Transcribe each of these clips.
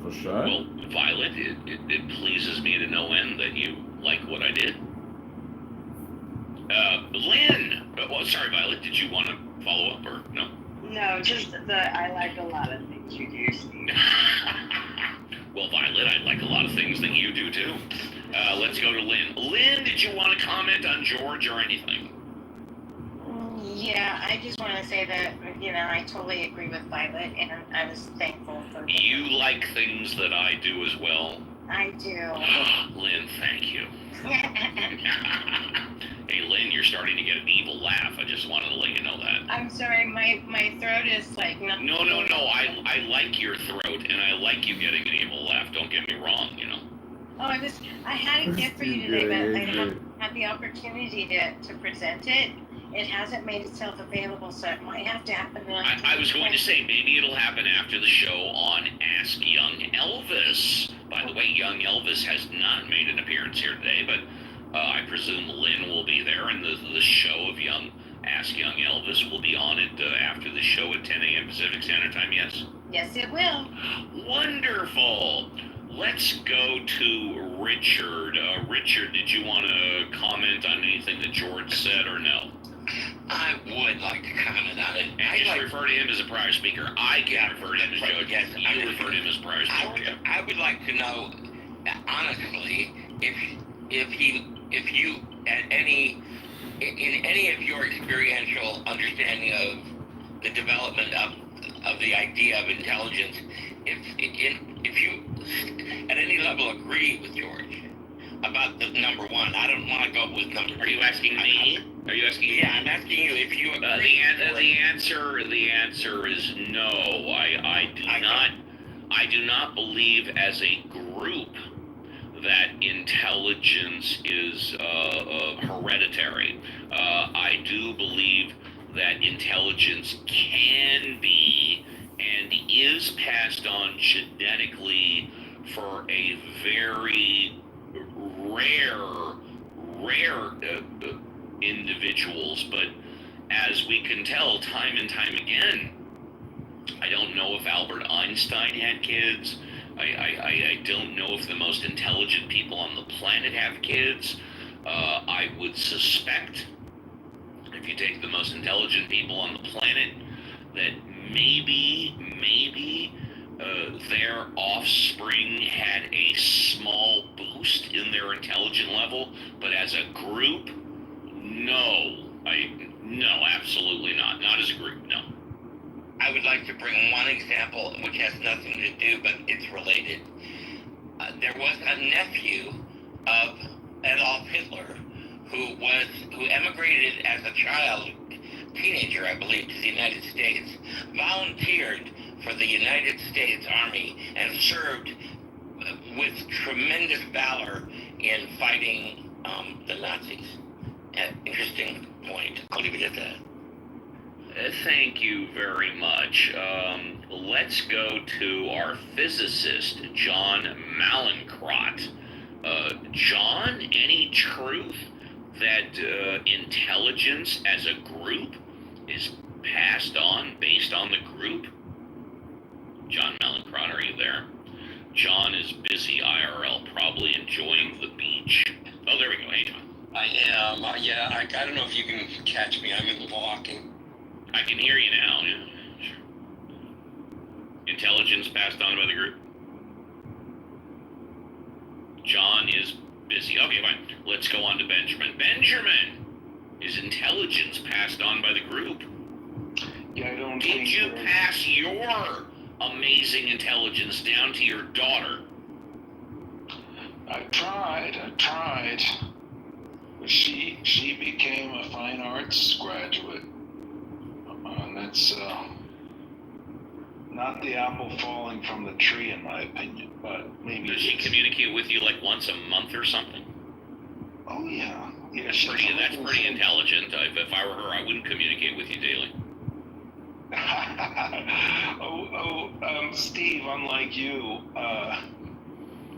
a shot. Well, Violet, it pleases me to no end that you like what I did. Lynn! Well, sorry, Violet, did you want to follow up or no? No, just I like a lot of things you do, Steve. Well, Violet, I like a lot of things that you do too. Let's go to Lynn. Lynn, did you want to comment on George or anything? Yeah, I just want to say that, I totally agree with Violet, and I was thankful for him. You like things that I do as well? I do. Lynn, thank you. Hey, Lynn, you're starting to get an evil laugh. I just wanted to let you know that. I'm sorry, my throat is like... No. I like your throat, and I like you getting an evil laugh. Don't get me wrong, Oh, I had a gift for you today, but I haven't had the opportunity to present it. It hasn't made itself available, so it might have to happen. I was going to say, maybe it'll happen after the show on Ask Young Elvis. By the way, Young Elvis has not made an appearance here today, but I presume Lynn will be there, and the show of Ask Young Elvis will be on it after the show at 10 a.m. Pacific Standard Time, yes? Yes, it will. Wonderful. Let's go to Richard. Richard, did you want to comment on anything that George said or no? I would like to comment on it. And just refer to him as a prior speaker. I can refer to him as Judge. Yes, you refer to him as prior speaker. I would like to know, honestly, if you in any of your experiential understanding of the development of the idea of intelligence, if you at any level agree with George about the number one. I don't want to go with number two. Are you asking me? Are you asking me? Yeah, I'm asking you if you agree. The answer is no. I do not believe as a group that intelligence is hereditary. I do believe that intelligence can be and is passed on genetically for a very rare individuals, but as we can tell time and time again, I don't know if Albert Einstein had kids. I don't know if the most intelligent people on the planet have kids. I would suspect, if you take the most intelligent people on the planet, that maybe their offspring had a small boost in their intelligent level, but as a group, no, absolutely not. Not as a group, no. I would like to bring one example which has nothing to do, but it's related. There was a nephew of Adolf Hitler who emigrated as a child, teenager, I believe, to the United States, volunteered for the United States Army, and served with tremendous valor in fighting the Nazis. Interesting point. I'll leave it at that. Thank you very much. Let's go to our physicist, John Malincrot. John, any truth that intelligence as a group is passed on based on the group? John Malincrot, are you there? John is busy IRL, probably enjoying the beach. Oh, there we go. Hey, John. I am. Yeah, I don't know if you can catch me. I'm walking. I can hear you now. Yeah, sure. Intelligence passed on by the group. John is busy. Okay, fine. Let's go on to Benjamin. Benjamin, is intelligence passed on by the group? Yeah, I don't think... Did you pass your amazing intelligence down to your daughter? I tried. But she became a fine arts graduate. And that's not the apple falling from the tree, in my opinion, but maybe... Does she communicate with you like once a month or something? Oh, yeah. That's pretty intelligent. If I were her, I wouldn't communicate with you daily. Steve, unlike you,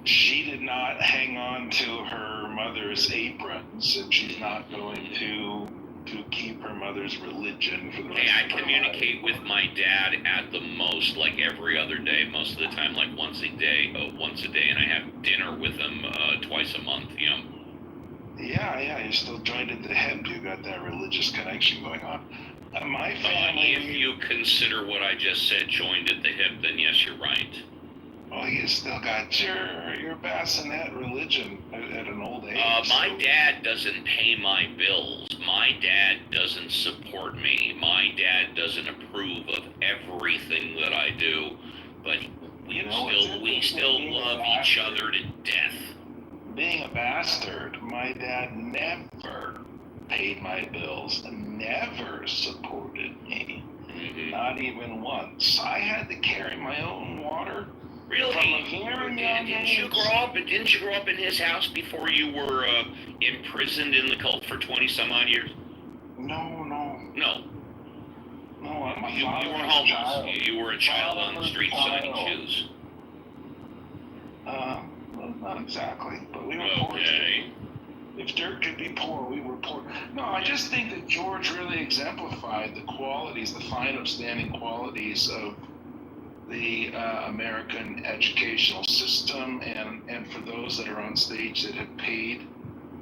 she did not hang on to her mother's aprons, and she's not going to to keep her mother's religion for the rest Hey, I of her communicate life. with my dad at the most, like every other day, most of the time, like once a day, and I have dinner with him twice a month, you know. Yeah, you're still joined at the hip. You got that religious connection going on. My family. If you consider what I just said, joined at the hip, then yes, you're right. Well, you still got your bassinet religion at an old age. My dad doesn't pay my bills. My dad doesn't support me. My dad doesn't approve of everything that I do. But we still love each other to death. Being a bastard, my dad never paid my bills, never supported me, not even once. I had to carry my own water. Really? From a very young Didn't you grow up in his house before you were imprisoned in the cult for 20 some odd years? No. No. You were homeless. You were a child on the street selling shoes. Well, not exactly, but we were poor. Okay. If dirt could be poor, we were poor. No, I just think that George really exemplified the qualities, the fine, upstanding qualities of the American educational system, and for those that are on stage that have paid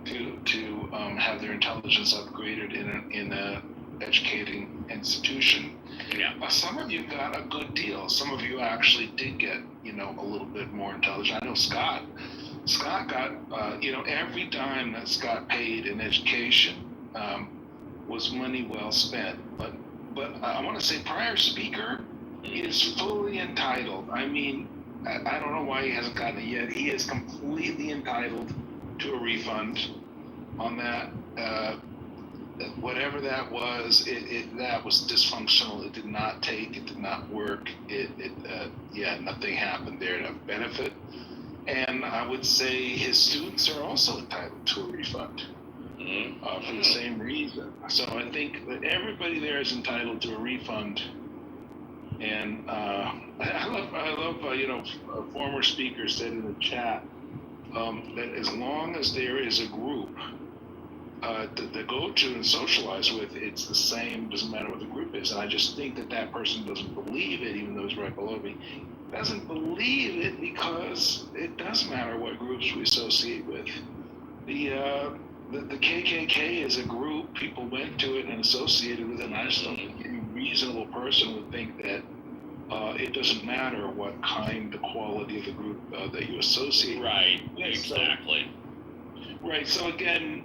to have their intelligence upgraded in a educating institution. Yeah. Some of you got a good deal. Some of you actually did get, a little bit more intelligent. I know Scott got, every dime that Scott paid in education was money well spent. But I want to say prior speaker is fully entitled. I mean, I don't know why he hasn't gotten it yet. He is completely entitled to a refund on that. Whatever that was, that was dysfunctional. It did not take. It did not work. Nothing happened there to benefit. And I would say his students are also entitled to a refund for the same reason. So I think that everybody there is entitled to a refund. And I love a former speaker said in the chat that as long as there is a group to go to and socialize with, it's the same, doesn't matter what the group is. And I just think that person doesn't believe it, even though he's right below me. Doesn't believe it because it does matter what groups we associate with. The KKK is a group, people went to it and associated with it, and I just don't think any reasonable person would think that it doesn't matter what kind, the quality of the group that you associate with. Right, exactly. Right, so again,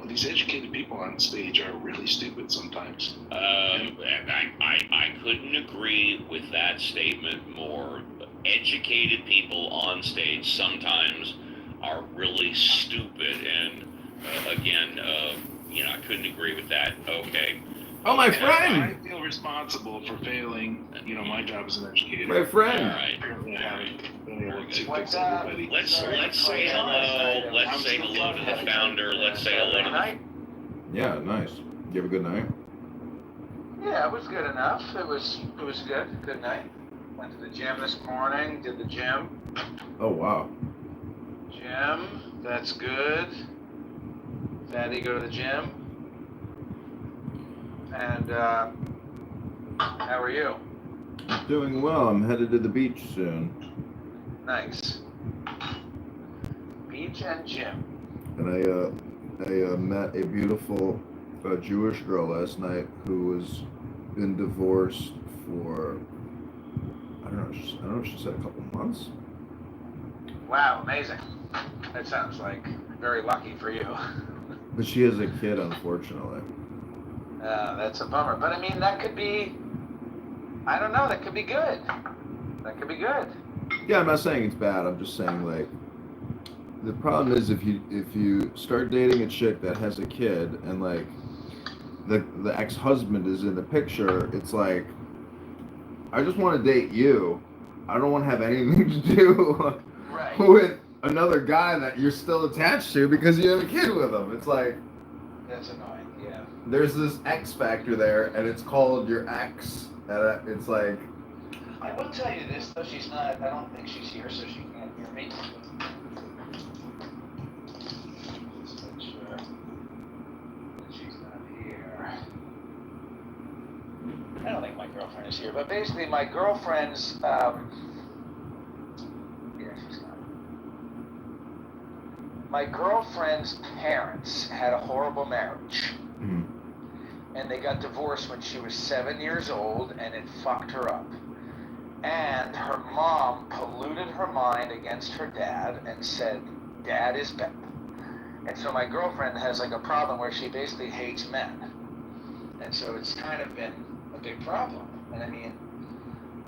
these educated people on stage are really stupid sometimes. I couldn't agree with that statement more. Educated people on stage sometimes are really stupid, and I couldn't agree with that. Okay. Oh, my friend! I feel responsible for failing, my job as an educator. My friend! All right. Apparently I haven't been able to What's fix up? everybody. Let's say hello. Let's say hello to the founder. Let's say hello to the... Yeah, nice. You have a good night? Yeah, it was good enough. It was good. Good night. Went to the gym this morning. Did the gym. Oh, wow. Gym. That's good. Daddy, go to the gym. And how are you? Doing well. I'm headed to the beach soon. Nice. Beach and gym. And I met a beautiful Jewish girl last night who has been divorced for, I don't know if she said a couple months. Wow, amazing. That sounds like very lucky for you. But she has a kid, unfortunately. That's a bummer. But I mean, that could be, I don't know, that could be good. That could be good. Yeah, I'm not saying it's bad. I'm just saying, like, the problem is if you start dating a chick that has a kid and, like, the ex-husband is in the picture, it's like, I just want to date you. I don't want to have anything to do with another guy that you're still attached to because you have a kid with him. It's like, that's annoying, yeah. There's this X factor there, and it's called your ex. And it's like... I will tell you this, though, I don't think she's here, so she can't hear me. Just make sure that girlfriend is here, but basically my girlfriend's, she's gone. My girlfriend's parents had a horrible marriage. Mhm. And they got divorced when she was 7 years old, and it fucked her up. And her mom polluted her mind against her dad and said, Dad is bad. And so my girlfriend has like a problem where she basically hates men. And so it's kind of been a big problem. And I mean,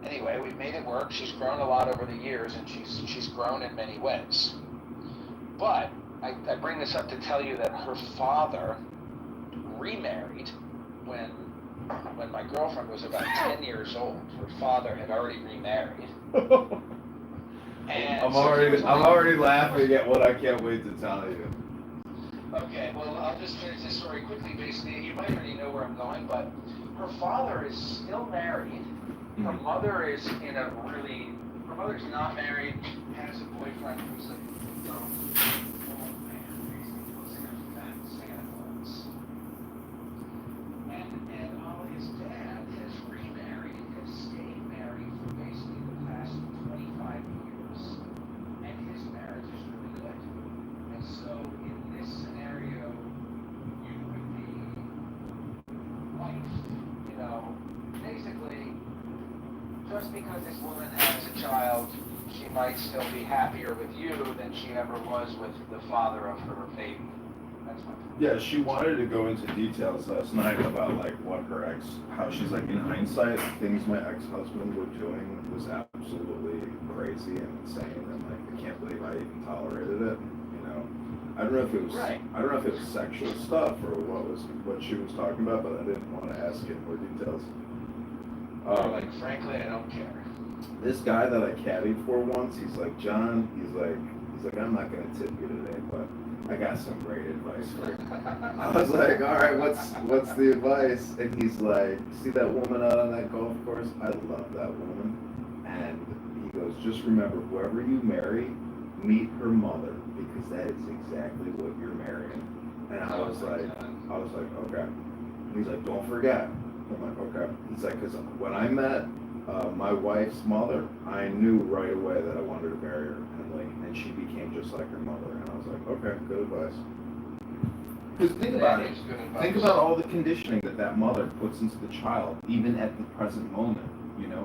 anyway, we've made it work. She's grown a lot over the years, and she's grown in many ways. But I bring this up to tell you that her father remarried when my girlfriend was about 10 years old. Her father had already remarried. And I'm already laughing at what I can't wait to tell you. Okay, well, I'll just finish this story quickly. Basically, you might already know where I'm going, but her father is still married. Her mother her mother's not married, has a boyfriend who's like, old man, basically looks like a fat Santa Claus. And his dad has remarried, has stayed married for basically the past 25 years. And his marriage is really good. And so in this scenario, you would be wife, basically, just because this woman has a child, she might still be happier with you than she ever was with the father of her baby. That's my point. Yeah, she wanted to go into details last night about like how she's like in hindsight, things my ex-husband were doing was absolutely crazy and insane, and like I can't believe I even tolerated it. I don't know if it was Right. I don't know if it was sexual stuff or what she was talking about, but I didn't want to ask in more details. Frankly, I don't care. This guy that I caddied for once, he's like, John, he's like, I'm not gonna tip you today, but I got some great advice for you. I was like, all right, what's the advice? And he's like, see that woman out on that golf course? I love that woman. And he goes, just remember, whoever you marry, meet her mother, because that is exactly what you're marrying. And I was like, okay. He's like, don't forget. I'm like, okay. He's like, because when I met my wife's mother, I knew right away that I wanted to marry her, and she became just like her mother. And I was like, okay, good advice. Because think about it. Think about all the conditioning that mother puts into the child, even at the present moment.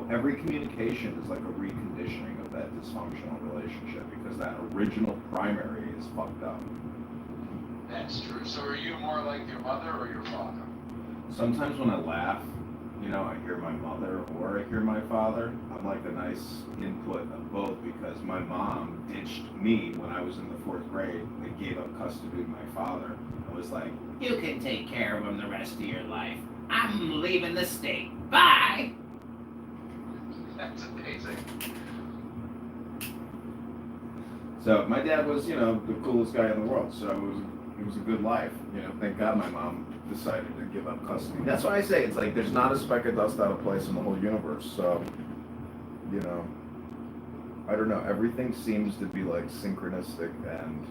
Every communication is like a reconditioning of that dysfunctional relationship because that original primary is fucked up. That's true. So are you more like your mother or your father? Sometimes when I laugh, I hear my mother or I hear my father. I'm like a nice input of both because my mom ditched me when I was in the 4th grade and gave up custody of my father. I was like, you can take care of him the rest of your life. I'm leaving the state. Bye! That's amazing. So my dad was, the coolest guy in the world. So it was a good life. Thank God my mom decided to give up custody. That's why I say it's like there's not a speck of dust out of place in the whole universe. So, I don't know. Everything seems to be like synchronistic, and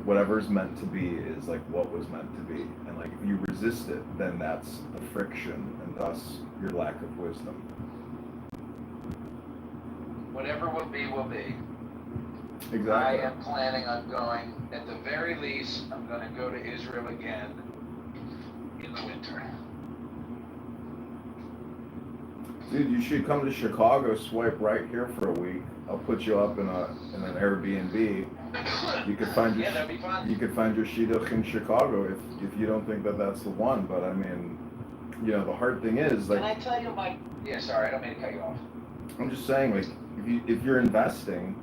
whatever's meant to be is like what was meant to be. And like if you resist it, then that's the friction, and thus your lack of wisdom. Whatever will be, will be. Exactly. I am planning on going, at the very least, I'm going to go to Israel again in the winter. Dude, you should come to Chicago, swipe right here for a week. I'll put you up in an Airbnb. You could find your that'd be fun. You could find your shidduch in Chicago if you don't think that that's the one. But I mean, the hard thing is like. Can I tell you Yeah, sorry, I don't mean to cut you off. I'm just saying, like, if you're investing,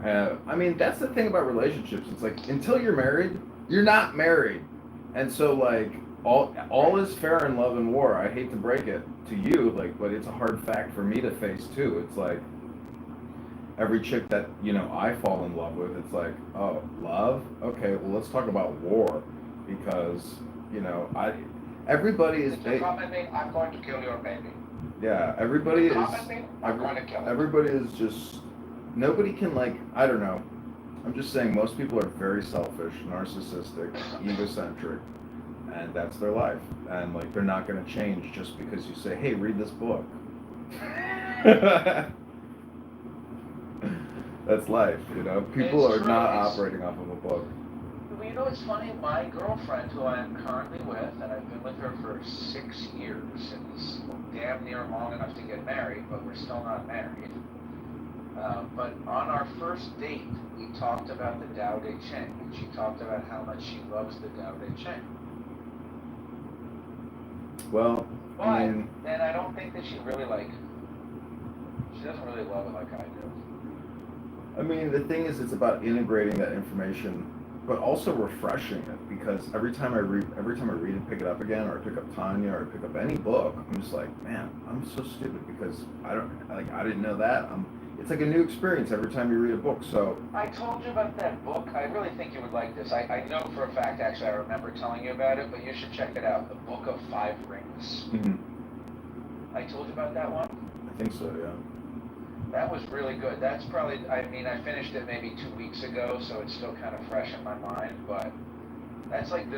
I mean, that's the thing about relationships. It's like until you're married, you're not married, and so like all is fair in love and war. I hate to break it to you, like, but it's a hard fact for me to face too. It's like every chick that I fall in love with, it's like, oh, love? Okay, well let's talk about war, because everybody is. I'm going to kill your baby. Yeah, everybody is. I'm going to kill him. Everybody is just. Nobody can I don't know. I'm just saying most people are very selfish, narcissistic, egocentric, and that's their life, and like they're not going to change just because you say, hey, read this book. That's life, you know. People It's are true. not It's- operating off of a book. Well, you know what's funny? My girlfriend, who I am currently with, and I've been with her for 6 years, and it's damn near long enough to get married, but we're still not married. But on our first date, we talked about the Tao Te Ching, and she talked about how much she loves the Tao Te Ching. Well, But, I mean, and I don't think that she really she doesn't really love it like I do. I mean, the thing is, it's about integrating that information, but also refreshing it. Because every time I read and pick it up again, or I pick up Tanya, or I pick up any book, I'm just like, man, I'm so stupid because I didn't know that. It's like a new experience every time you read a book. So I told you about that book. I really think you would like this. I know for a fact, actually, I remember telling you about it, but you should check it out. The Book of Five Rings. I told you about that one? I think so, yeah. That was really good. That's probably, I mean, I finished it maybe 2 weeks ago, so it's still kind of fresh in my mind, but that's like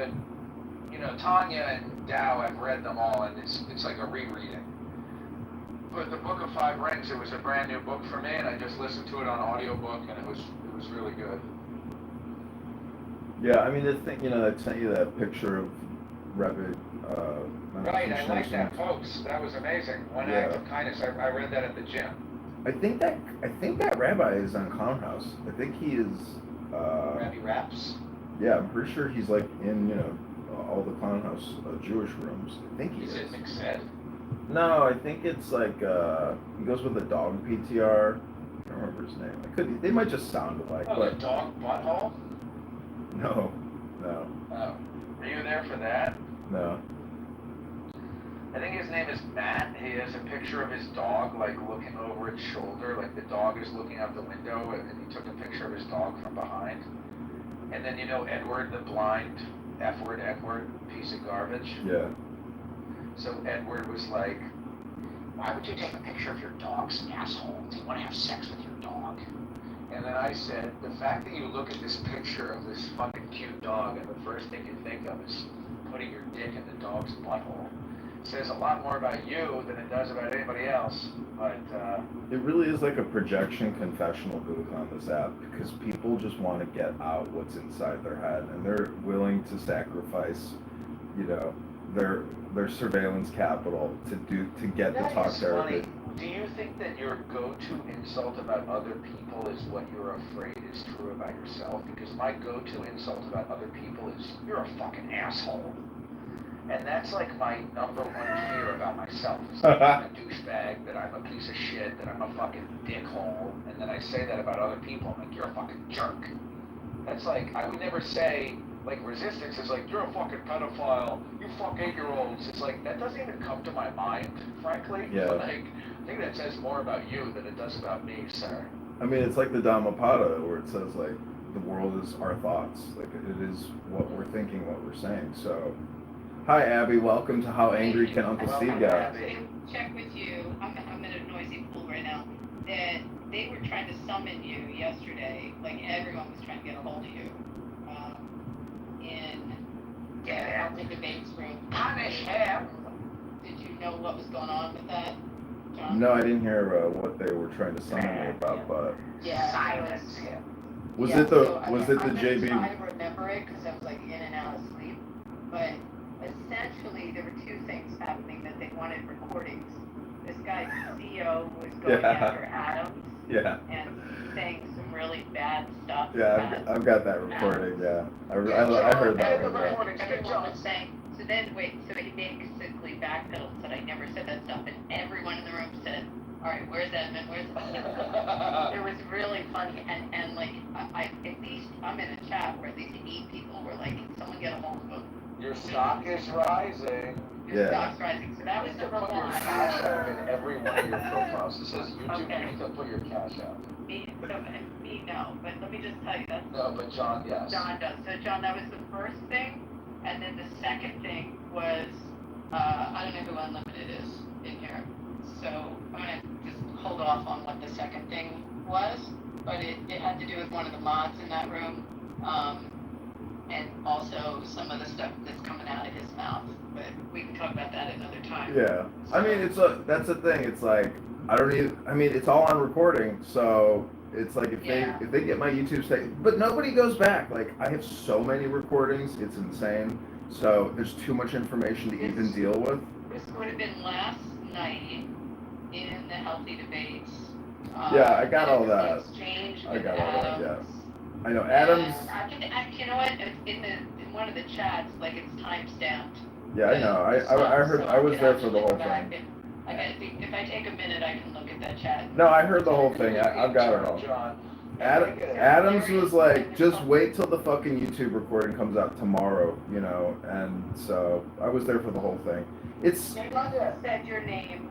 Tanya and Tao, I've read them all, and it's like a rereading. But the Book of Five Rings, it was a brand new book for me, and I just listened to it on audiobook, and it was really good. Yeah, I mean, the thing, I sent you that picture of Rabbi. Right, I like that post. That was amazing. One act of kindness. I read that at the gym. I think that rabbi is on Clown House. I think he is. Rabbi Raps. Yeah, I'm pretty sure he's like in all the Clown House Jewish rooms. I think he is. Is it McSed? No, I think it's like he goes with a dog PTR. I can't remember his name. They might just sound alike. Oh, but the dog butthole? No. Oh. Were you there for that? No. I think his name is Matt. He has a picture of his dog, like, looking over its shoulder, like the dog is looking out the window, and he took a picture of his dog from behind. And then, Edward, the blind F-word, Edward, piece of garbage. Yeah. So Edward was like, why would you take a picture of your dog's asshole? Do you want to have sex with your dog? And then I said, the fact that you look at this picture of this fucking cute dog and the first thing you think of is putting your dick in the dog's butthole says a lot more about you than it does about anybody else. But it really is like a projection confessional booth on this app, because people just want to get out what's inside their head, and they're willing to sacrifice, their surveillance capital to get the talk therapy. Funny. Do you think that your go-to insult about other people is what you're afraid is true about yourself? Because my go-to insult about other people is, you're a fucking asshole. And that's like my number one fear about myself. Is that I'm a douchebag, that I'm a piece of shit, that I'm a fucking dickhole. And then I say that about other people. I'm like, you're a fucking jerk. That's like, I would never say, like, resistance is like, you're a fucking pedophile, you fuck 8-year-olds. It's like, that doesn't even come to my mind, frankly. Yeah. Like, I think that says more about you than it does about me, sir. I mean, it's like the Dhammapada, where it says, like, the world is our thoughts. Like, it is what we're thinking, what we're saying. So, hi, Abby. Welcome to How Angry Can Uncle Steve Get? Check with you. I'm in a noisy pool right now. That they were trying to summon you yesterday. Like, everyone was trying to get a hold of you. In the debates room. Punish him! Did you know what was going on with that, John? No, I didn't hear what they were trying to summon me about, but Yeah. Silence him. was Yeah, it the so I'm JB? gonna try to remember it because I was like in and out of sleep. But essentially, there were two things happening that they wanted recordings. This guy CEO was going after Adams Yeah. and saying some really bad stuff. Yeah, I've got that recording. Yeah, I heard that one. Yeah. Everyone was saying. So then, so he basically backpedaled and said, I never said that stuff. And everyone in the room said, all right, where's Edmund? Where's Edmund? It was really funny. And like, I at least, I'm in a chat where at least 8 people were like, can someone get a hold of him? Your stock is rising. Your stock's rising. So that was You need to number put your one. cash app in every one of your profiles. It says YouTube, Okay. you need to put your cash app. Me, no. But let me just tell you, that's No, but John, yes. John does. So John, that was the first thing. And then the second thing was, I don't know who Unlimited is in here. So I'm going to just hold off on what the second thing was. But it had to do with one of the mods in that room. and also some of the stuff that's coming out of his mouth. But we can talk about that another time. Yeah, I mean, that's the thing. It's like it's all on recording, so it's like if they get my YouTube but nobody goes back. Like I have so many recordings, it's insane. So there's too much information to even deal with. This would have been last night in the Healthy Debates. Yeah, I got all that. Exchange I with got all that. Adams. Yeah, I know Adams. You know what? In one of the chats, like it's time stamped. Yeah, I know. I heard. I was there for the whole thing. If I take a minute, I can look at that chat. No, I heard the whole thing. I've got it all. John. Adams was like, just wait till the fucking YouTube recording comes out tomorrow, you know, and so I was there for the whole thing. It's. They must have said your name.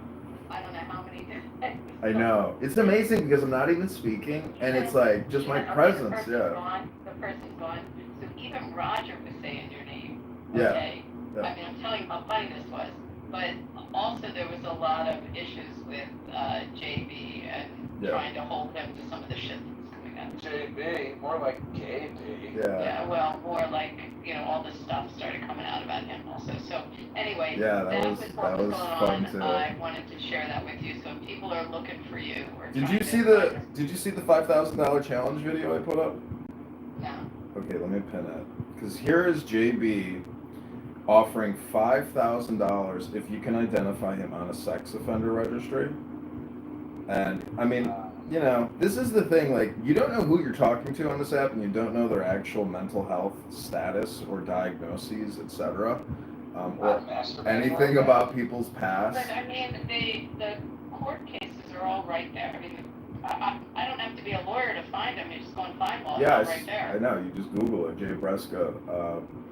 I don't know how many times. I know. It's amazing because I'm not even speaking, and it's like just my presence. Yeah. The person's gone. So even Roger was saying your name. Yeah. Okay. Yeah. I mean, I'm telling you how funny this was. But also there was a lot of issues with JB and trying to hold him to some of the shit that's coming out. JB, more like KB. Yeah, well, more like, all this stuff started coming out about him also. So anyway, that was what was going fun on. too. I wanted to share that with you. So if people are looking for you, Did you see the $5,000 challenge video I put up? No. Okay, let me pin it. Because here is JB offering $5,000 if you can identify him on a sex offender registry. And I mean, this is the thing, like, you don't know who you're talking to on this app, and you don't know their actual mental health status or diagnoses, etc. Or anything about people's past. But I mean, the court cases are all right there. I mean, I don't have to be a lawyer to find them. You just go and find one. Yeah, right there. I know. You just Google it, Jay Bresca.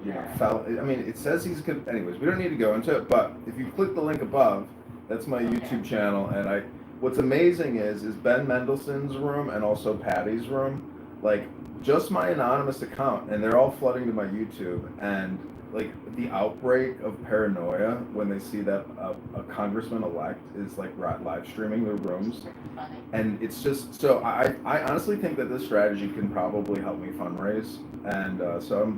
I mean, it says he's good. Anyways, we don't need to go into it. But if you click the link above, that's my YouTube channel. And what's amazing is Ben Mendelsohn's room and also Patty's room, like just my anonymous account, and they're all flooding to my YouTube. And like the outbreak of paranoia when they see that a congressman elect is like live streaming their rooms, and it's just so I honestly think that this strategy can probably help me fundraise, and so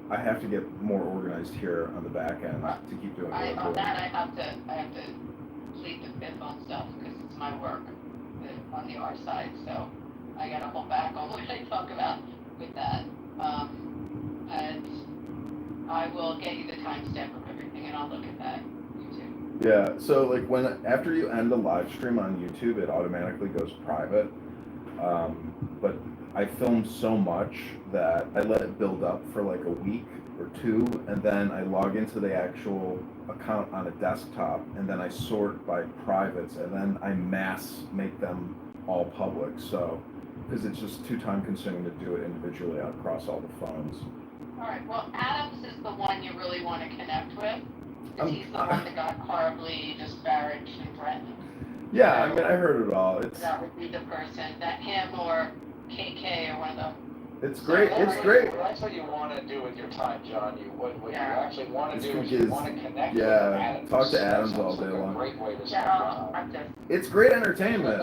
I have to get more organized here on the back end to keep doing what I'm doing. I have to plead the fifth on stuff because it's my work on the R side, so I gotta hold back on what I talk about with that, and I will get you the timestamp of everything, and I'll look at that YouTube. Yeah, so like after you end a live stream on YouTube, it automatically goes private. But I filmed so much that I let it build up for like a week or two, and then I log into the actual account on a desktop, and then I sort by privates, and then I mass make them all public. So, because it's just too time consuming to do it individually across all the phones. All right. Well, Adams is the one you really want to connect with. He's the one that got horribly disparaged and threatened. Yeah, I mean, I heard it all. That would be the person, that him or KK or one of them. It's great. It's great. That's what you want to do with your time, John. What you actually want to do is you want to connect with Adams. Talk to Adams all day long. Great way to spend time. It's great entertainment.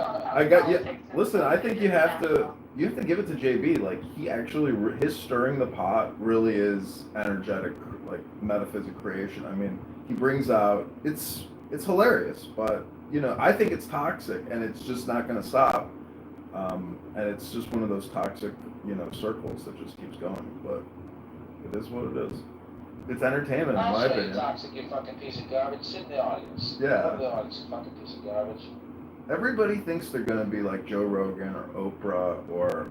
Listen, I think you have to give it to JB. Like, he actually, his stirring the pot really is energetic, like metaphysic creation. I mean, he brings out, it's hilarious, but I think it's toxic, and it's just not going to stop. And it's just one of those toxic, circles that just keeps going. But it is what it is. It's entertainment, in my opinion. Toxic, you fucking piece of garbage. Sit in the audience. Yeah. Sit in the audience, you fucking piece of garbage. Everybody thinks they're going to be like Joe Rogan or Oprah, or,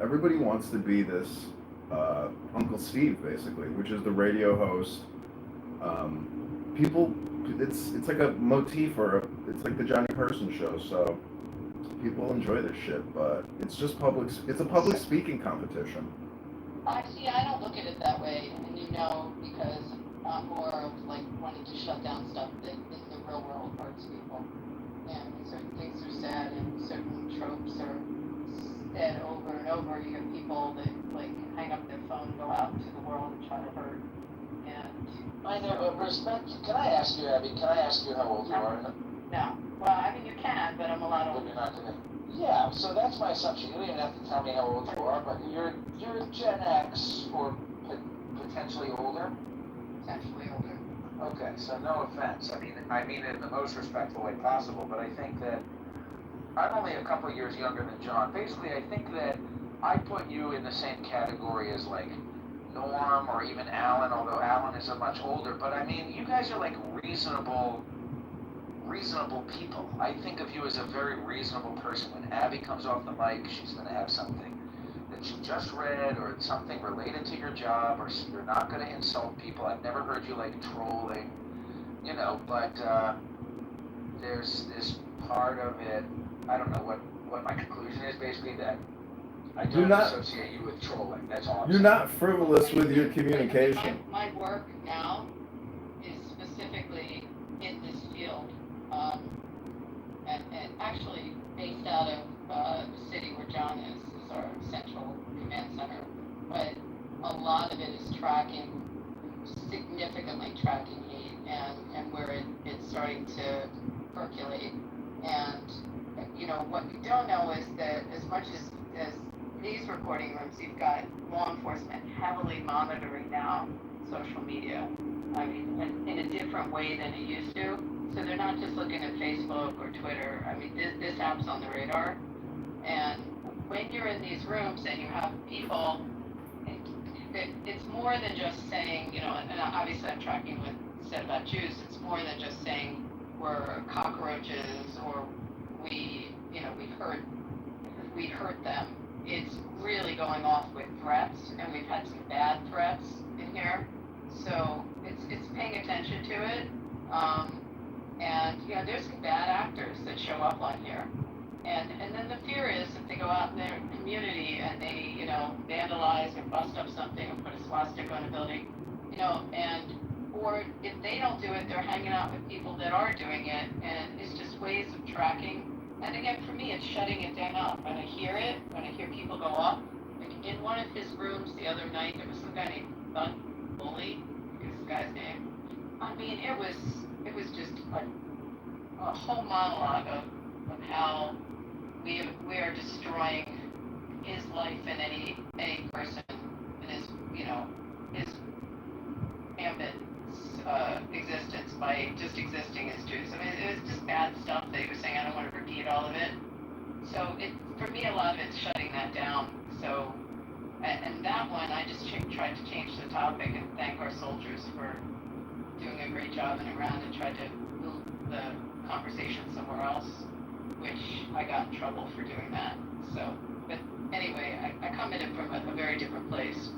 everybody wants to be this Uncle Steve, basically, which is the radio host. People, it's like a motif, or it's like the Johnny Carson show, so people enjoy this shit, but it's just it's a public speaking competition. I don't look at it that way, and because I'm more of like wanting to shut down stuff that in the real world hurts people. And certain things are said, and certain tropes are said over and over. You have people that like hang up their phone and go out into the world and try to hurt. And I know, respect. Can I ask you, Abby? Can I ask you how old you are? No. Well, I mean you can, but I'm a lot older. You're not gonna. Yeah, so that's my assumption. You don't even have to tell me how old you are, but you're Gen X or potentially older? Potentially older. Okay, so no offense. I mean it in the most respectful way possible, but I think that I'm only a couple of years younger than John. Basically, I think that I put you in the same category as like Norm or even Alan, although Alan is a much older. But I mean, you guys are like reasonable people. I think of you as a very reasonable person. When Abby comes off the mic, she's going to have something that she just read, or it's something related to your job, or you're not going to insult people. I've never heard you like trolling, you know, but there's this part of it, I don't know what my conclusion is, basically, that I don't associate you with trolling. That's all I'm You're saying. not frivolous with your communication. My work now is specifically in this field, and actually based out of the city where John is our central command center. But a lot of it is significantly tracking hate, and where it's starting to percolate. And you know what we don't know is that as much as these recording rooms, you've got law enforcement heavily monitoring now social media. I mean, in a different way than it used to. So they're not just looking at Facebook or Twitter. I mean, this app's on the radar. And when you're in these rooms and you have people, it's more than just saying, you know, and obviously I'm tracking what you said about Jews. It's more than just saying we're cockroaches or we hurt them. It's really going off with threats, and we've had some bad threats in here. So it's paying attention to it. And you know, there's some bad actors that show up on here. And then the fear is that they go out in their community and they, you know, vandalize or bust up something or put a swastika on a building, you know, or if they don't do it, they're hanging out with people that are doing it, and it's just ways of tracking. And again, for me, it's shutting it down. When I hear it, when I hear people go up, like in one of his rooms the other night, there was some guy named Bun Bully, is this guy's name. I mean, it was just a whole monologue of how we are destroying his life and any person in his, you know, his ambit existence by just existing as Jews. I mean, it was just bad stuff that he was saying. I don't want to repeat all of it. So for me, a lot of it's shutting that down. So, and that one, I just tried to change the topic and thank our soldiers for doing a great job in Iran and tried to move the conversation somewhere else, which I got in trouble for doing that. So, but anyway, I come at it from a very different place.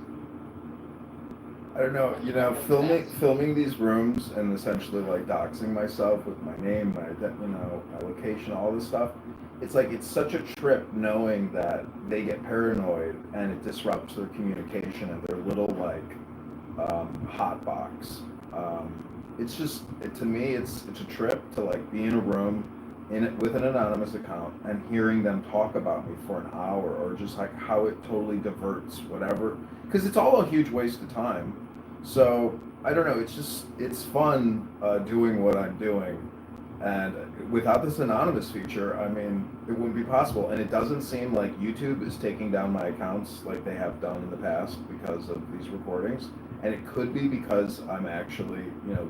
I don't know, you know, filming these rooms and essentially like doxing myself with my name, my location, all this stuff. It's like, it's such a trip knowing that they get paranoid and it disrupts their communication and their little like hot box. It's just, to me, it's a trip to like be in a room with an anonymous account and hearing them talk about me for an hour, or just like how it totally diverts whatever, because it's all a huge waste of time. So I don't know, it's fun doing what I'm doing, and without this anonymous feature, I mean, it wouldn't be possible. And it doesn't seem like YouTube is taking down my accounts like they have done in the past because of these recordings. And it could be because I'm actually, you know,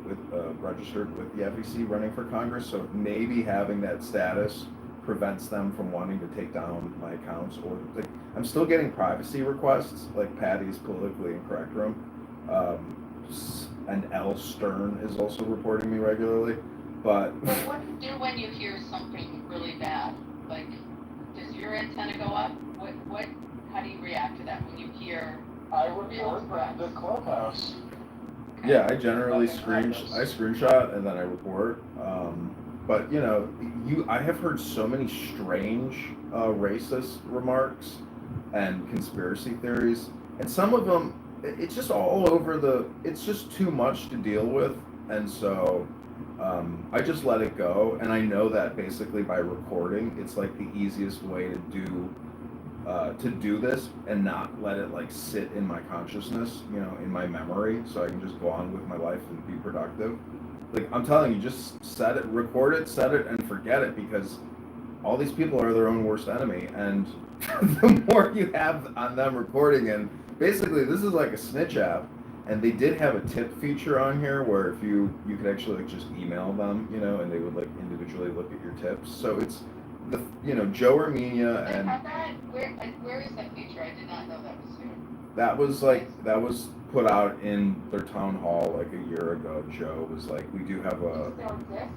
registered with the FEC running for Congress. So maybe having that status prevents them from wanting to take down my accounts. Or like, I'm still getting privacy requests, like Patty's Politically Incorrect Room. And L. Stern is also reporting me regularly. But what do you do when you hear something really bad? Like, does your antenna go up? How do you react to that when you hear? I report the clubhouse. Yeah, I generally screenshot and then I report. But you know, I have heard so many strange racist remarks and conspiracy theories, and some of them, it's just all over it's just too much to deal with, and so I just let it go. And I know that basically by recording, it's like the easiest way to do this and not let it like sit in my consciousness, you know, in my memory, so I can just go on with my life and be productive. Like, I'm telling you, just set it, record it, set it, and forget it, because all these people are their own worst enemy, and the more you have on them recording, and basically this is like a snitch app, And they did have a tip feature on here where if you could actually like just email them, you know, and they would like individually look at your tips. So it's the Joe Armenia They and have that? Where is that feature? I did not know that was here. that was put out in their town hall like a year ago. Joe was like, we do have a. Still exists?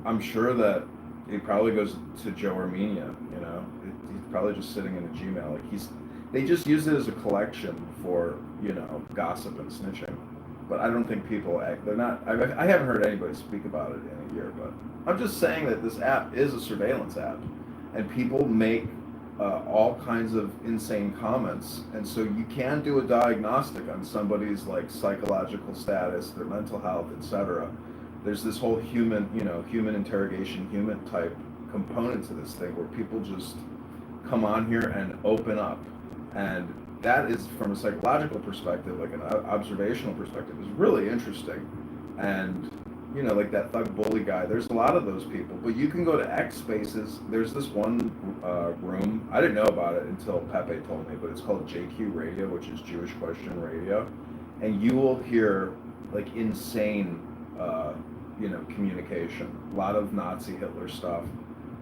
I'm sure that it probably goes to Joe Armenia. You know, he's probably just sitting in a Gmail. Like they just use it as a collection for gossip and snitching. But I don't think people act. They're not. I haven't heard anybody speak about it in a year. But I'm just saying that this app is a surveillance app, and people make all kinds of insane comments, and so you can do a diagnostic on somebody's like psychological status, their mental health, etc. There's this whole human interrogation, human type component to this thing where people just come on here and open up, and that is from a psychological perspective, like an observational perspective, is really interesting. And like that thug bully guy, there's a lot of those people. But you can go to X Spaces. There's this one room. I didn't know about it until Pepe told me, but it's called JQ Radio, which is Jewish Question Radio. And you will hear like insane, communication. A lot of Nazi Hitler stuff.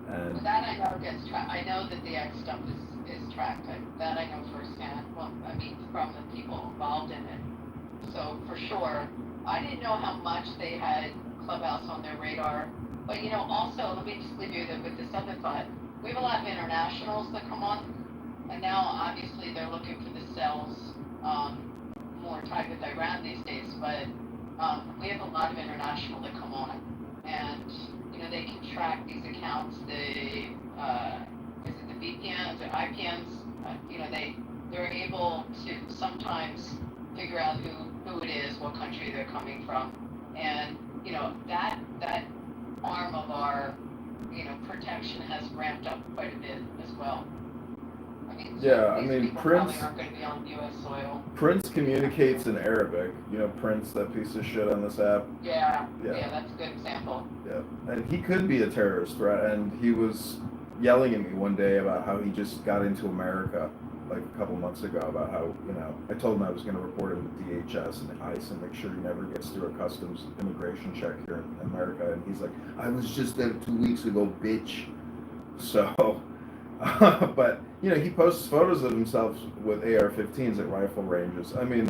And Well, that I know gets tracked. I know that the X stuff is tracked. That I know firsthand. Well, I mean, from the people involved in it. So for sure, I didn't know how much they had Clubhouse on their radar. But also, let me just leave you with this other thought. We have a lot of internationals that come on, and now obviously they're looking for the cells more tied with Iran these days. But we have a lot of international that come on, and they can track these accounts. They is it the VPNs or IPNs? They're able to sometimes figure out who it is, what country they're coming from, and that arm of our protection has ramped up quite a bit as well. I mean, yeah, I these mean, people Prince. probably aren't going to be on U.S. soil. Prince communicates in Arabic. Prince, that piece of shit on this app. Yeah, that's a good example. Yeah, and he could be a terrorist threat. And he was yelling at me one day about how he just got into America like a couple months ago, about how I told him I was going to report him to DHS and ICE and make sure he never gets through a customs immigration check here in America. And he's like, I was just there 2 weeks ago, bitch. So. But he posts photos of himself with AR-15s at rifle ranges. I mean,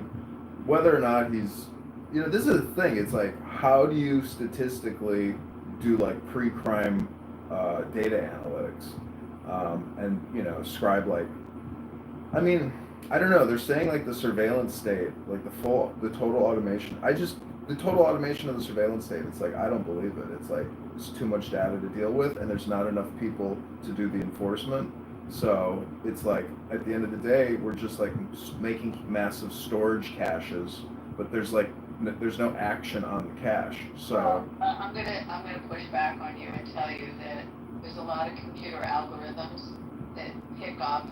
whether or not he's, this is the thing. It's like, how do you statistically do like pre-crime data analytics, and ascribe like, I mean, I don't know. They're saying like the surveillance state, like the total automation. The total automation of the surveillance state, it's like, I don't believe it. It's like, it's too much data to deal with, and there's not enough people to do the enforcement. So it's like, at the end of the day, we're just like making massive storage caches, but there's no action on the cache. So I'm gonna push back on you and tell you that there's a lot of computer algorithms that pick up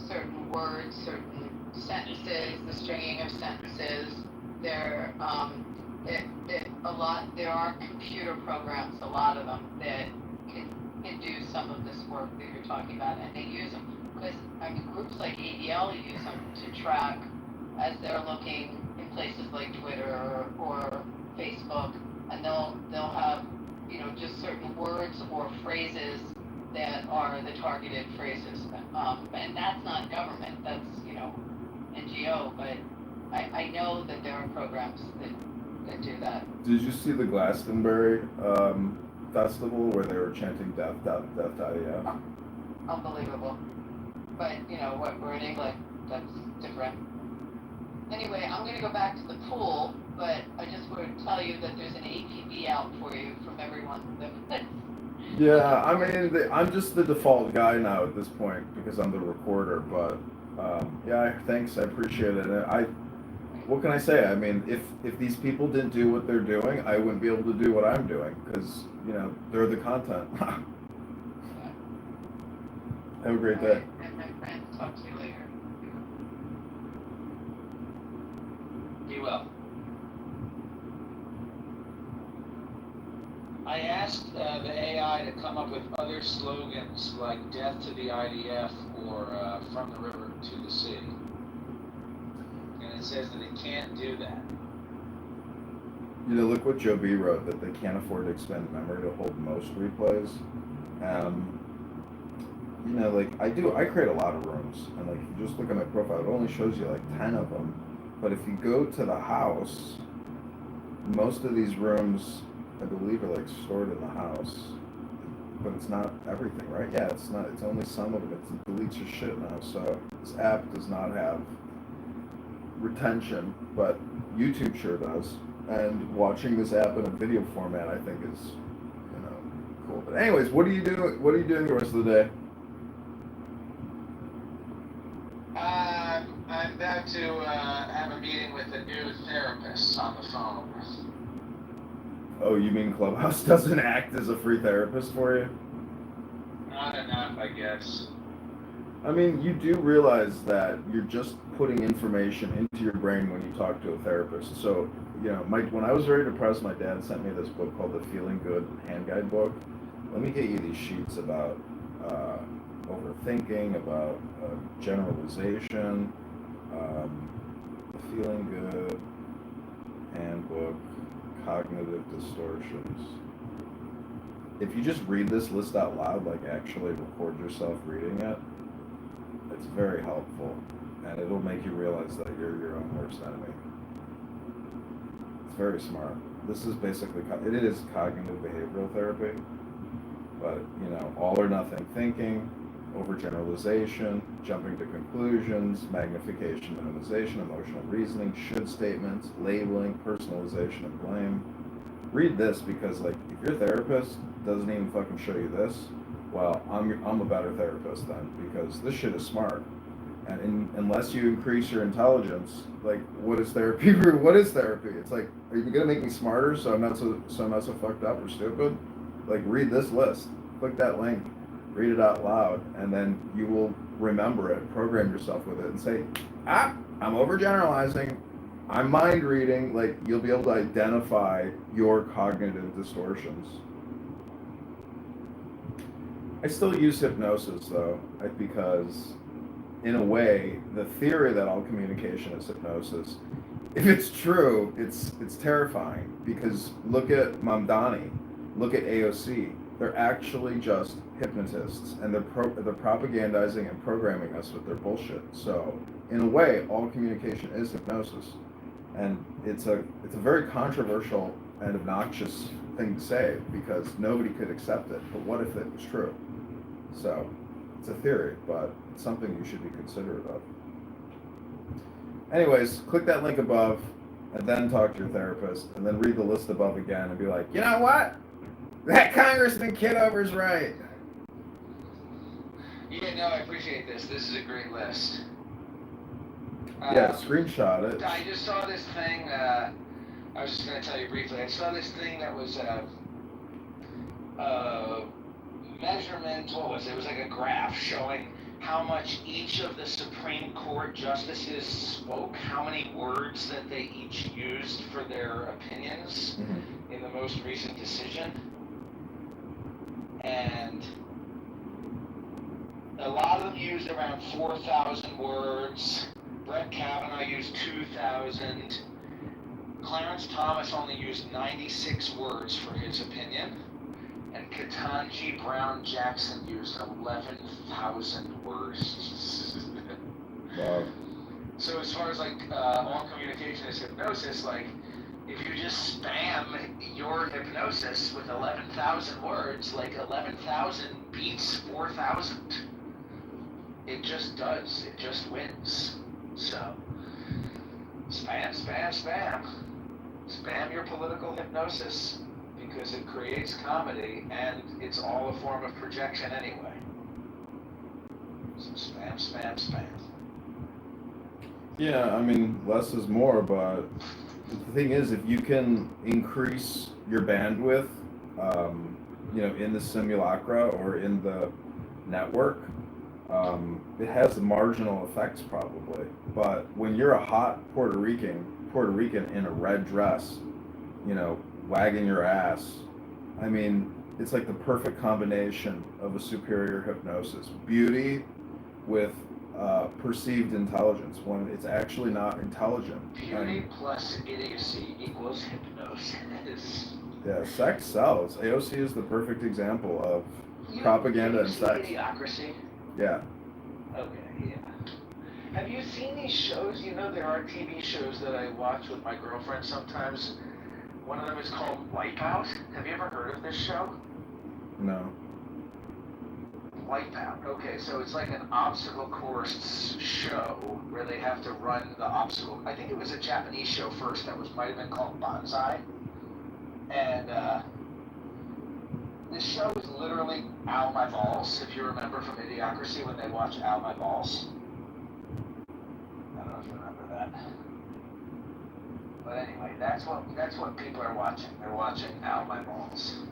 certain words, certain sentences, the stringing of sentences. There are computer programs, a lot of them, that can do some of this work that you're talking about, and they use them because groups like ADL use them to track as they're looking in places like Twitter or Facebook, and they'll have just certain words or phrases that are the targeted phrases, and that's not government, that's NGO, but I know that there are programs that do that. Did you see the Glastonbury festival where they were chanting death, death, death, yeah? Unbelievable. But we're in England, that's different. Anyway, I'm going to go back to the pool, but I just wanted to tell you that there's an APB out for you from everyone. Yeah, I mean, I'm just the default guy now at this point because I'm the recorder, but yeah, thanks, I appreciate it. And what can I say? I mean, if these people didn't do what they're doing, I wouldn't be able to do what I'm doing because, they're the content. Have a great day. And my friend, talk to you later. Be well. I asked the AI to come up with other slogans like "Death to the IDF" or "From the River to the Sea," and it says that it can't do that. You know, look what Joe B wrote, that they can't afford to expend memory to hold most replays. You know, like I create a lot of rooms, and like if you just look at my profile, it only shows you like 10 of them. But if you go to the house, most of these rooms, I believe, are like stored in the house. But it's not everything, right? Yeah, it's not. It's only some of it. It deletes your shit now. So this app does not have retention, but YouTube sure does. And watching this app in a video format, I think, is, you know, cool. But anyways, what are you doing? What are you doing the rest of the day? I'm about to have a meeting with a new therapist on the phone. Oh, you mean Clubhouse doesn't act as a free therapist for you? Not enough, I guess. I mean, you do realize that you're just putting information into your brain when you talk to a therapist. So, you know, when I was very depressed, my dad sent me this book called The Feeling Good Hand Guide Book. Let me get you these sheets about overthinking, about generalization, The Feeling Good Handbook, Cognitive Distortions. If you just read this list out loud, like actually record yourself reading it, it's very helpful, and it'll make you realize that you're your own worst enemy. It's very smart. This is basically, it is cognitive behavioral therapy, but, you know, all or nothing thinking, overgeneralization, jumping to conclusions, magnification, minimization, emotional reasoning, should statements, labeling, personalization, and blame. Read this, because, like, if your therapist doesn't even fucking show you this, well, I'm a better therapist then, because this shit is smart. And unless you increase your intelligence, like, what is therapy? What is therapy? It's like, are you gonna make me smarter so I'm not so fucked up or stupid? Like, read this list, click that link, read it out loud, and then you will remember it, program yourself with it, and say, I'm overgeneralizing, I'm mind reading. Like, you'll be able to identify your cognitive distortions. I still use hypnosis, though, because, in a way, the theory that all communication is hypnosis, if it's true, it's terrifying. Because look at Mamdani, look at AOC. They're actually just hypnotists, and they're propagandizing and programming us with their bullshit. So, in a way, all communication is hypnosis, and it's a very controversial and obnoxious thing to say, because nobody could accept it. But what if it was true? So, it's a theory, but it's something you should be considerate of. Anyways, click that link above, and then talk to your therapist, and then read the list above again, and be like, you know what? That Congressman Kitover's right. Yeah, no, I appreciate this. This is a great list. Yeah, screenshot it. I just saw this thing. I was just going to tell you briefly. I saw this thing that was measurement. What was it? It was like a graph showing how much each of the Supreme Court justices spoke, how many words that they each used for their opinions in the most recent decision. And a lot of them used around 4,000 words. Brett Kavanaugh used 2,000. Clarence Thomas only used 96 words for his opinion. And Ketanji Brown Jackson used 11,000 words. Wow. So as far as like all communication is hypnosis, like if you just spam your hypnosis with 11,000 words, like 11,000 beats 4,000. It just does. It just wins. So spam, spam, spam. Spam your political hypnosis, because it creates comedy, and it's all a form of projection anyway. So spam, spam, spam. Yeah, I mean, less is more, but the thing is, if you can increase your bandwidth, you know, in the simulacra or in the network, it has marginal effects probably. But when you're a hot Puerto Rican in a red dress, you know, wagging your ass, I mean, it's like the perfect combination of a superior hypnosis. Beauty with perceived intelligence when it's actually not intelligent. Beauty plus idiocy equals hypnosis. Yeah, sex sells. AOC is the perfect example of You- propaganda have and you seen sex. Idiocracy? Yeah. Okay, yeah. Have you seen these shows? You know, there are TV shows that I watch with my girlfriend sometimes. One of them is called Wipeout. Have you ever heard of this show? No. Wipeout. Okay, so it's like an obstacle course show where they have to run the obstacle. I think it was a Japanese show first that might have been called Banzai. And this show is literally Ow My Balls, if you remember from Idiocracy when they watch Ow My Balls. I don't know if you remember that. But anyway, that's what people are watching. They're watching Ow My Balls.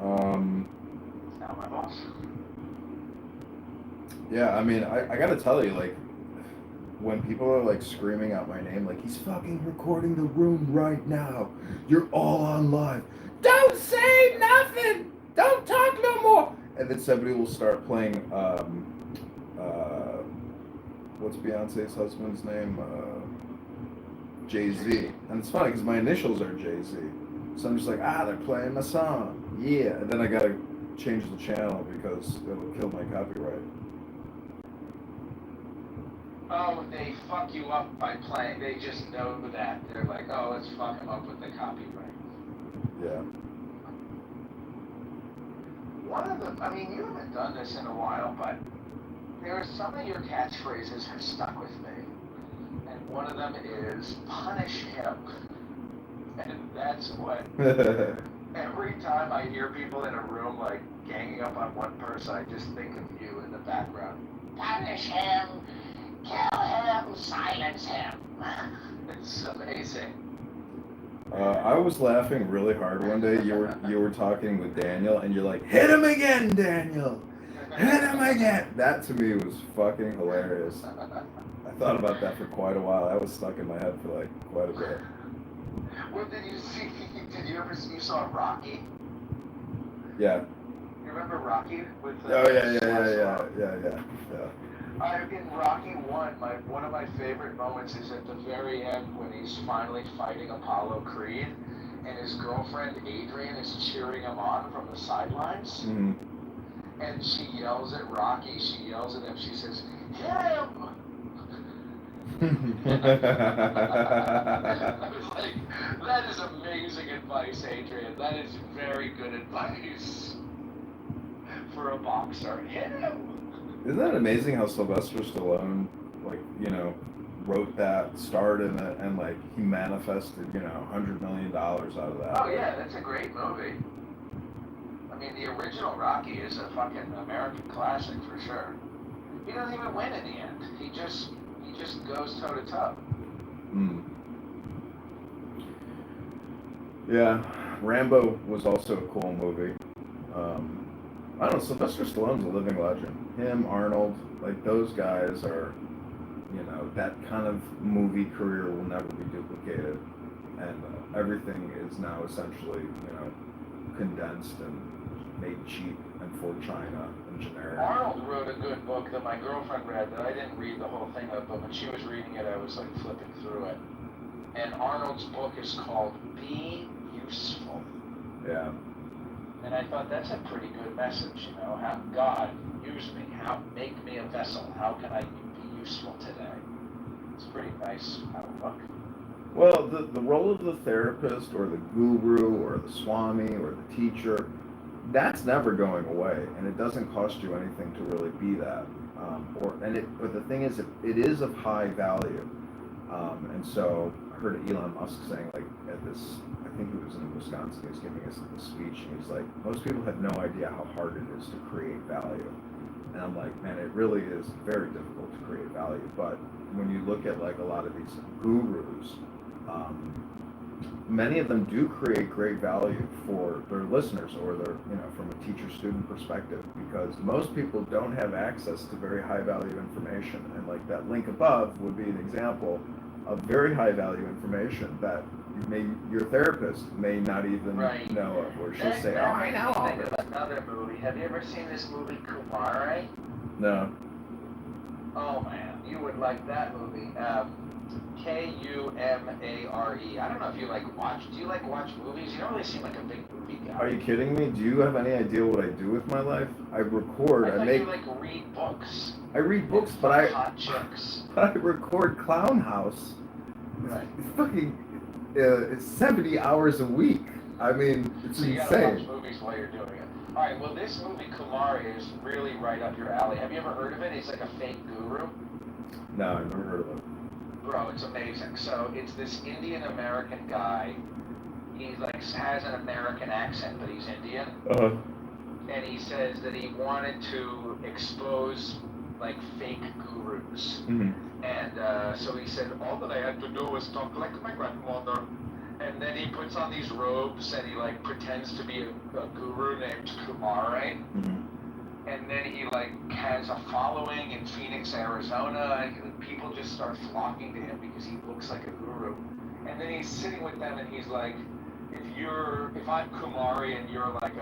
Ow My Balls. Yeah, I mean, I gotta tell you, like, when people are like screaming out my name, like, he's fucking recording the room right now. You're all on live. Don't say nothing. Don't talk no more. And then somebody will start playing, what's Beyonce's husband's name? Jay-Z. And it's funny because my initials are Jay-Z. So I'm just like, they're playing my song. Yeah. And then I gotta change the channel because it'll kill my copyright. Oh, they fuck you up by playing. They just know that. They're like, oh, let's fuck them up with the copyright. Yeah. One of the, I mean, you haven't done this in a while, but there are some of your catchphrases have stuck with me. And one of them is, punish him. And that's what, every time I hear people in a room, like, ganging up on one person, I just think of you in the background. Punish him! Kill him! Silence him! It's amazing. I was laughing really hard one day. You were talking with Daniel, and you're like, "Hit him again, Daniel! Hit him again!" That to me was fucking hilarious. I thought about that for quite a while. That was stuck in my head for like quite a bit. What did you see? Did you ever see? You saw Rocky? Yeah. You remember Rocky with? Oh yeah. In Rocky 1, one of my favorite moments is at the very end when he's finally fighting Apollo Creed, and his girlfriend Adrian is cheering him on from the sidelines, and she yells at Rocky. She yells at him. She says, "Hit him!" I was like, that is amazing advice, Adrian. That is very good advice for a boxer. Hit him! Isn't that amazing how Sylvester Stallone, like, wrote that, starred in it, and like he manifested, $100 million out of that. Oh yeah, that's a great movie. I mean, the original Rocky is a fucking American classic for sure. He doesn't even win in the end. He just goes toe to toe. Yeah, Rambo was also a cool movie. I don't know, Sylvester Stallone's a living legend. Him, Arnold, like those guys are, that kind of movie career will never be duplicated. And everything is now essentially, condensed and made cheap and for China and generic. Arnold wrote a good book that my girlfriend read that I didn't read the whole thing of, but when she was reading it, I was like flipping through it. And Arnold's book is called Be Useful. Yeah. And I thought that's a pretty good message, how God use me, make me a vessel, how can I be useful today? It's pretty nice outlook. Well, the role of the therapist or the guru or the swami or the teacher, that's never going away, and it doesn't cost you anything to really be that. But the thing is, it is of high value, and so I heard Elon Musk saying, like, at this, I think it was in Wisconsin, he was giving us a speech, and he's like, most people have no idea how hard it is to create value. And I'm like, man, it really is very difficult to create value. But when you look at like a lot of these gurus, many of them do create great value for their listeners or their, from a teacher-student perspective, because most people don't have access to very high-value information. And like that link above would be an example of very high-value information that your therapist may not even Right. know of, or she'll That- say, that "Oh, I makes know me all think this." of another movie. Have you ever seen this movie Kumare? No. Oh man, you would like that movie. Kumare. I don't know if you like watch. Do you like watch movies? You don't really seem like a big movie guy. Are you kidding me? Do you have any idea what I do with my life? I record. I thought make. you like read books. I read books, And but fuck I hot chicks. record Clown House. Right. Fucking 70 hours a week. I mean, it's So you gotta watch insane. movies while you're doing it. All right. Well, this movie Kumare is really right up your alley. Have you ever heard of it? He's like a fake guru. No, I've never heard of it. Bro, it's amazing. So it's this Indian American guy. He like has an American accent, but he's Indian. Uh-huh. And he says that he wanted to expose like fake gurus. Mm-hmm. And so he said, all that I had to do was talk like my grandmother. And then he puts on these robes and he like pretends to be a guru named Kumare. Mm-hmm. And then he like has a following in Phoenix, Arizona, and people just start flocking to him because he looks like a guru. And then he's sitting with them and he's like, if I'm Kumari and you're like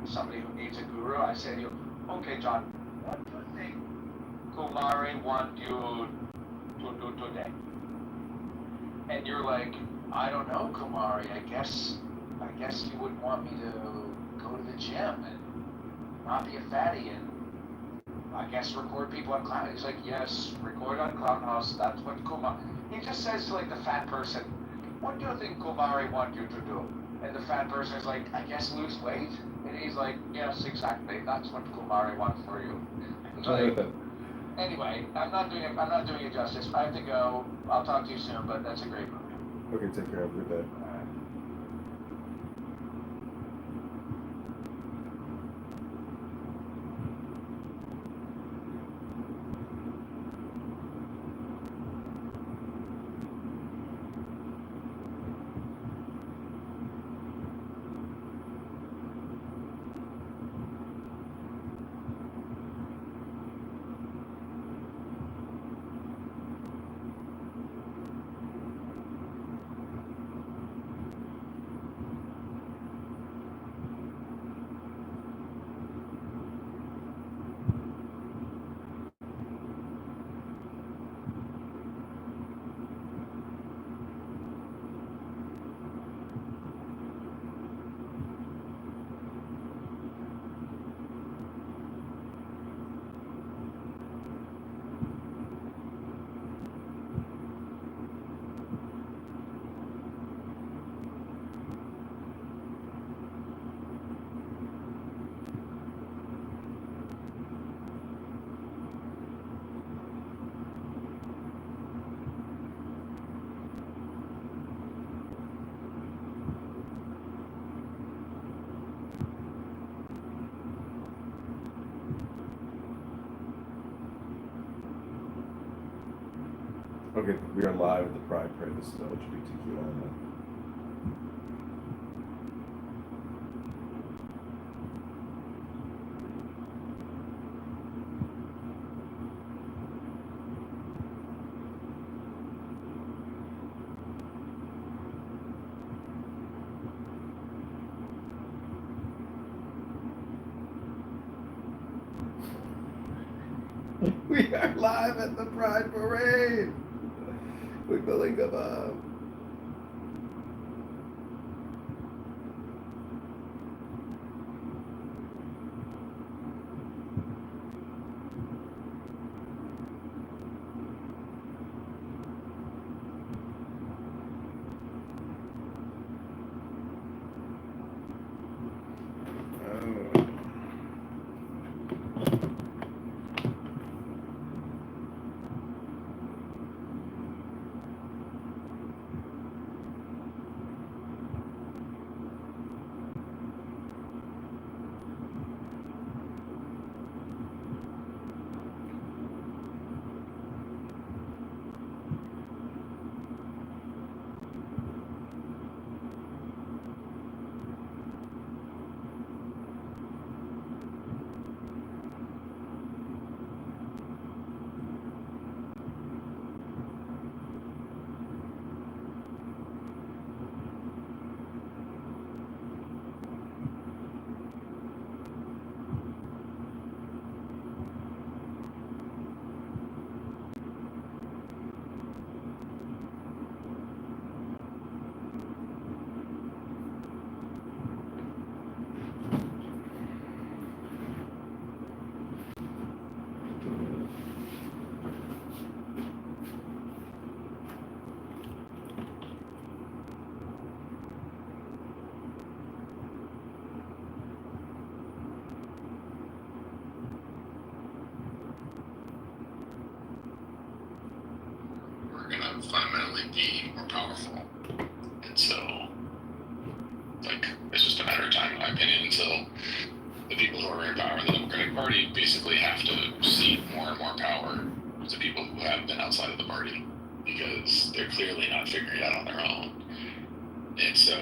somebody who needs a guru, I say to you, okay, John, what do you think Kumari want you to do today? And you're like, I don't know, Kumari. I guess you would want me to go to the gym and not be a fatty and I guess record people on Clown. He's like, yes, record on Clown House. That's what Kumar. He just says to like the fat person, what do you think Kumari want you to do? And the fat person is like, I guess lose weight. And he's like, yes, exactly. That's what Kumari wants for you. Like, anyway, I'm not doing it justice. I have to go. I'll talk to you soon. But that's a great movie. Okay, take care. Have a good day. Okay, we are live at the Pride Parade. This is LGBTQ only. We are live at the Pride Parade. We're going up. fundamentally be more powerful. And so, like, it's just a matter of time, in my opinion, until the people who are in power in the Democratic Party basically have to cede more and more power to people who have been outside of the party, because they're clearly not figuring it out on their own. And so,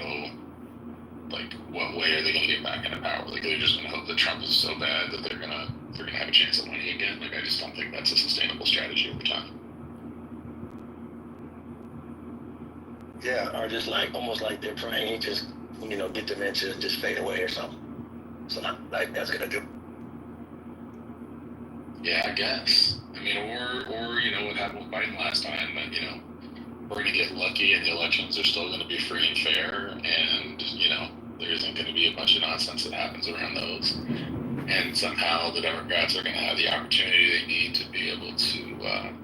like, what way are they going to get back into power? Like, they're just going to hope that Trump is so bad that they're going to have a chance at winning again. Like, I just don't think that's a sustainable strategy over time. Yeah, or just like almost like they're praying he just, get dementia and just fade away or something. So not like that's gonna do. Yeah, I guess. I mean, or what happened with Biden last time, that we're going to get lucky and the elections are still going to be free and fair, and there isn't going to be a bunch of nonsense that happens around those, and somehow the Democrats are going to have the opportunity they need to be able to